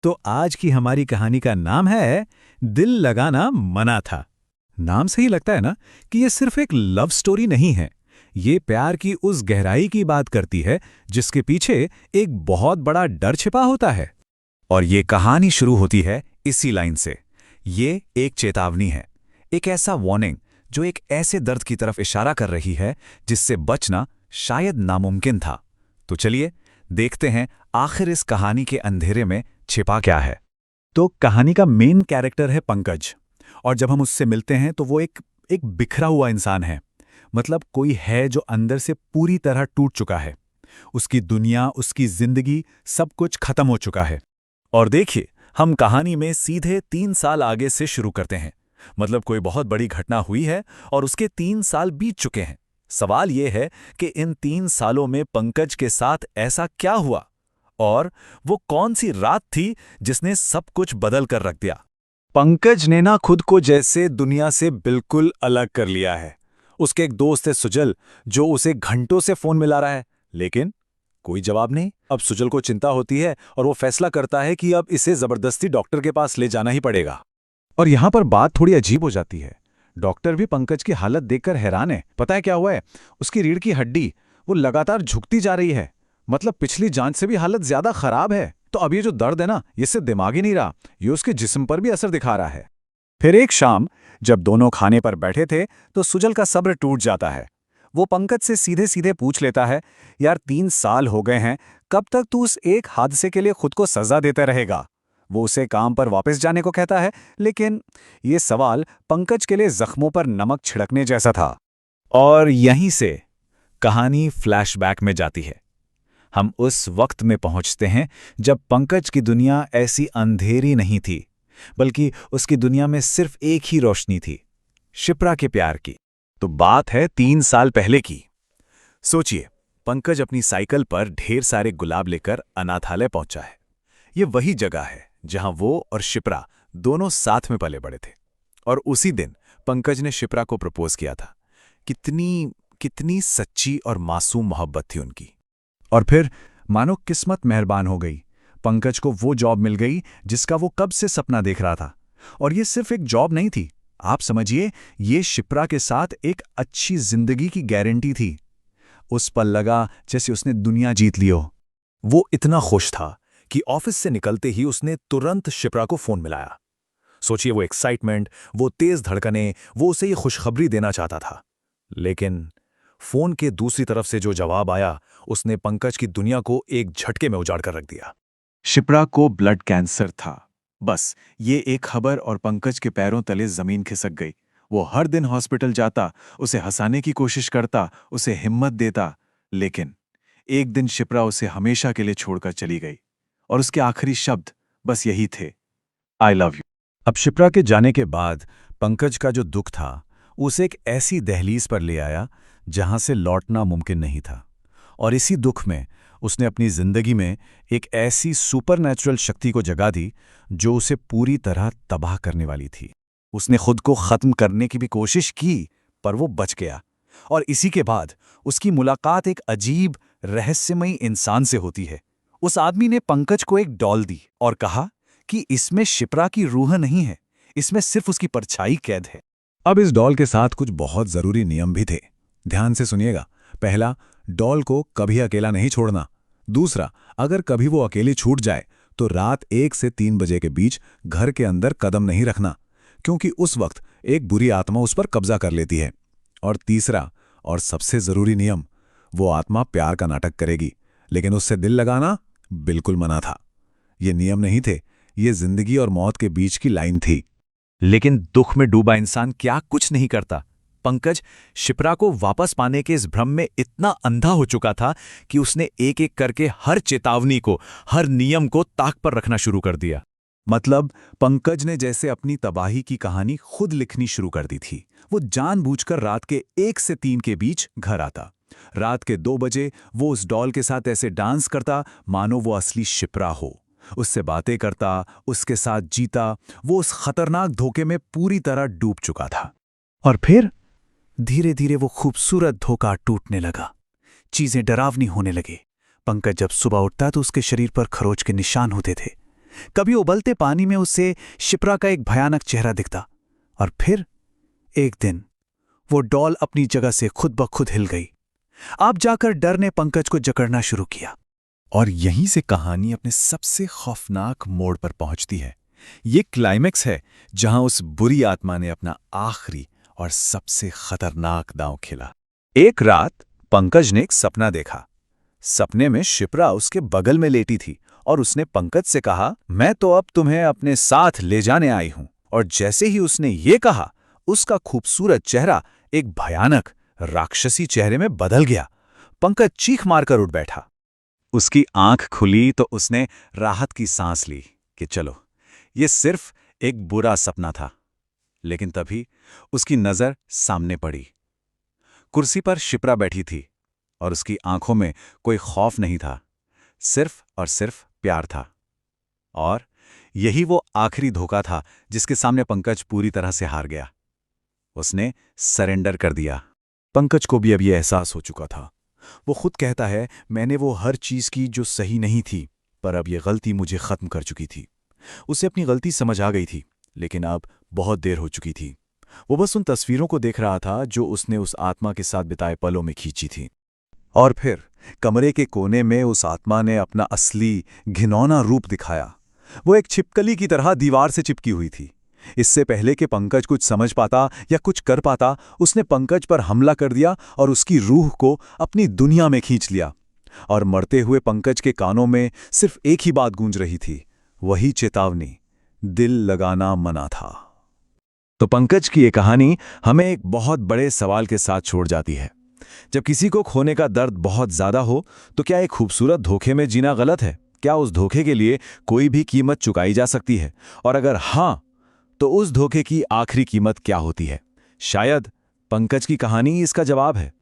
तो आज की हमारी कहानी का नाम है दिल लगाना मना था। नाम से ही लगता है ना कि ये सिर्फ एक लव स्टोरी नहीं है। ये प्यार की उस गहराई की बात करती है जिसके पीछे एक बहुत बड़ा डर छिपा होता है। और ये कहानी शुरू होती है इसी लाइन से। ये एक चेतावनी है, एक ऐसा वार्निंग जो एक ऐसे दर्द की तरफ इशारा कर रही है जिससे बचना शायद नामुमकिन था। तो चलिए देखते हैं आखिर इस कहानी के अंधेरे में छिपा क्या है। तो कहानी का मेन कैरेक्टर है पंकज, और जब हम उससे मिलते हैं तो वो एक बिखरा हुआ इंसान है। मतलब कोई है जो अंदर से पूरी तरह टूट चुका है। उसकी दुनिया, उसकी जिंदगी, सब कुछ खत्म हो चुका है। और देखिए, हम कहानी में सीधे 3 साल आगे से शुरू करते हैं। मतलब कोई बहुत बड़ी घटना हुई है और उसके 3 साल बीत चुके हैं। सवाल यह है कि इन 3 सालों में पंकज के साथ ऐसा क्या हुआ, और वो कौन सी रात थी जिसने सब कुछ बदल कर रख दिया। पंकज ने ना खुद को जैसे दुनिया से बिल्कुल अलग कर लिया है। उसके एक दोस्त है सुजल, जो उसे घंटों से फोन मिला रहा है, लेकिन कोई जवाब नहीं। अब सुजल को चिंता होती है और वो फैसला करता है कि अब इसे जबरदस्ती डॉक्टर के पास ले जाना ही पड़ेगा। और यहां पर बात थोड़ी अजीब हो जाती है। डॉक्टर भी पंकज की हालत देखकर हैरान है। पता है क्या हुआ है? उसकी रीढ़ की हड्डी वो लगातार झुकती जा रही है। मतलब पिछली जांच से भी हालत ज्यादा खराब है। तो अब ये जो दर्द है ना, ये सिर्फ दिमाग ही नहीं रहा, ये उसके जिस्म पर भी असर दिखा रहा है। फिर एक शाम जब दोनों खाने पर बैठे थे तो सुजल का सब्र टूट जाता है। वो पंकज से सीधे सीधे पूछ लेता है, यार 3 साल हो गए हैं, कब तक तू उस एक हादसे के लिए खुद को सजा देता रहेगा? वो उसे काम पर वापस जाने को कहता है, लेकिन ये सवाल पंकज के लिए जख्मों पर नमक छिड़कने जैसा था। और यहीं से कहानी फ्लैशबैक में जाती है। हम उस वक्त में पहुंचते हैं जब पंकज की दुनिया ऐसी अंधेरी नहीं थी, बल्कि उसकी दुनिया में सिर्फ एक ही रोशनी थी, शिप्रा के प्यार की। तो बात है 3 साल पहले की। सोचिए, पंकज अपनी साइकिल पर ढेर सारे गुलाब लेकर अनाथालय पहुंचा है। ये वही जगह है जहां वो और शिप्रा दोनों साथ में पले बड़े थे। और उसी दिन पंकज ने शिप्रा को प्रपोज किया था। कितनी कितनी सच्ची और मासूम मोहब्बत थी उनकी। और फिर मानो किस्मत मेहरबान हो गई। पंकज को वो जॉब मिल गई जिसका वो कब से सपना देख रहा था। और ये सिर्फ एक जॉब नहीं थी, आप समझिए, ये शिप्रा के साथ एक अच्छी जिंदगी की गारंटी थी। उस पल लगा जैसे उसने दुनिया जीत ली हो। वो इतना खुश था कि ऑफिस से निकलते ही उसने तुरंत शिप्रा को फोन मिलाया। सोचिए, वो एक्साइटमेंट, वो तेज धड़कनें, वो उसे ये खुशखबरी देना चाहता था। लेकिन फोन के दूसरी तरफ से जो जवाब आया, उसने पंकज की दुनिया को एक झटके में उजाड़ कर रख दिया। शिप्रा को ब्लड कैंसर था। बस ये एक खबर और पंकज के पैरों तले जमीन खिसक गई। वो हर दिन हॉस्पिटल जाता, उसे हंसाने की कोशिश करता, उसे हिम्मत देता, लेकिन एक दिन शिप्रा उसे हमेशा के लिए छोड़कर चली गई। और उसके आखिरी शब्द बस यही थे, आई लव यू। अब शिप्रा के जाने के बाद पंकज का जो दुख था, उसे एक ऐसी दहलीज पर ले आया जहां से लौटना मुमकिन नहीं था। और इसी दुख में उसने अपनी जिंदगी में एक ऐसी सुपरनैचुरल शक्ति को जगा दी जो उसे पूरी तरह तबाह करने वाली थी। उसने खुद को खत्म करने की भी कोशिश की, पर वो बच गया। और इसी के बाद उसकी मुलाकात एक अजीब रहस्यमयी इंसान से होती है। उस आदमी ने पंकज को एक डॉल दी और कहा कि इसमें शिप्रा की रूह नहीं है, इसमें सिर्फ उसकी परछाई कैद है। अब इस डॉल के साथ कुछ बहुत जरूरी नियम भी थे। ध्यान से सुनिएगा। पहला, डॉल को कभी अकेला नहीं छोड़ना। दूसरा, अगर कभी वो अकेली छूट जाए तो रात 1 से 3 बजे के बीच घर के अंदर कदम नहीं रखना, क्योंकि उस वक्त एक बुरी आत्मा उस पर कब्जा कर लेती है। और तीसरा और सबसे जरूरी नियम, वो आत्मा प्यार का नाटक करेगी, लेकिन उससे दिल लगाना बिल्कुल मना था। ये नियम नहीं थे, ये जिंदगी और मौत के बीच की लाइन थी। लेकिन दुख में डूबा इंसान क्या कुछ नहीं करता। पंकज शिप्रा को वापस पाने के इस भ्रम में इतना अंधा हो चुका था कि उसने एक एक करके हर चेतावनी को, हर नियम को ताक पर रखना शुरू कर दिया। मतलब पंकज ने जैसे अपनी तबाही की कहानी खुद लिखनी शुरू कर दी थी। वो जानबूझकर रात के 1 से 3 के बीच घर आता। रात के 2 बजे वो उस डॉल के साथ ऐसे डांस करता मानो वो असली शिप्रा हो। उससे बातें करता, उसके साथ जीता। वो उस खतरनाक धोखे में पूरी तरह डूब चुका था। और फिर धीरे धीरे वो खूबसूरत धोखा टूटने लगा। चीजें डरावनी होने लगी। पंकज जब सुबह उठता तो उसके शरीर पर खरोच के निशान होते थे। कभी उबलते पानी में उसे शिप्रा का एक भयानक चेहरा दिखता, और फिर एक दिन वो डॉल अपनी जगह से खुद ब खुद हिल गई। आप जाकर डर ने पंकज को जकड़ना शुरू किया। और यहीं से कहानी अपने सबसे खौफनाक मोड़ पर पहुंचती है। ये क्लाइमेक्स है जहां उस बुरी आत्मा ने अपना आखिरी और सबसे खतरनाक दांव खेला। एक रात पंकज ने एक सपना देखा। सपने में शिप्रा उसके बगल में लेटी थी और उसने पंकज से कहा, मैं तो अब तुम्हें अपने साथ ले जाने आई हूं। और जैसे ही उसने ये कहा, उसका खूबसूरत चेहरा एक भयानक राक्षसी चेहरे में बदल गया। पंकज चीख मारकर उठ बैठा। उसकी आंख खुली तो उसने राहत की सांस ली कि चलो, ये सिर्फ एक बुरा सपना था। लेकिन तभी उसकी नजर सामने पड़ी। कुर्सी पर शिप्रा बैठी थी और उसकी आंखों में कोई खौफ नहीं था, सिर्फ और सिर्फ प्यार था। और यही वो आखिरी धोखा था जिसके सामने पंकज पूरी तरह से हार गया। उसने सरेंडर कर दिया। पंकज को भी अब ये एहसास हो चुका था। वो खुद कहता है, मैंने वो हर चीज की जो सही नहीं थी, पर अब ये गलती मुझे खत्म कर चुकी थी। उसे अपनी गलती समझ आ गई थी, लेकिन अब बहुत देर हो चुकी थी। वो बस उन तस्वीरों को देख रहा था जो उसने उस आत्मा के साथ बिताए पलों में खींची थी। और फिर कमरे के कोने में उस आत्मा ने अपना असली घिनौना रूप दिखाया। वो एक छिपकली की तरह दीवार से चिपकी हुई थी। इससे पहले कि पंकज कुछ समझ पाता या कुछ कर पाता, उसने पंकज पर हमला कर दिया और उसकी रूह को अपनी दुनिया में खींच लिया। और मरते हुए पंकज के कानों में सिर्फ एक ही बात गूंज रही थी, वही चेतावनी, दिल लगाना मना था। तो पंकज की ये कहानी हमें एक बहुत बड़े सवाल के साथ छोड़ जाती है। जब किसी को खोने का दर्द बहुत ज्यादा हो, तो क्या एक खूबसूरत धोखे में जीना गलत है? क्या उस धोखे के लिए कोई भी कीमत चुकाई जा सकती है? और अगर हां, तो उस धोखे की आखिरी कीमत क्या होती है? शायद पंकज की कहानी इसका जवाब है।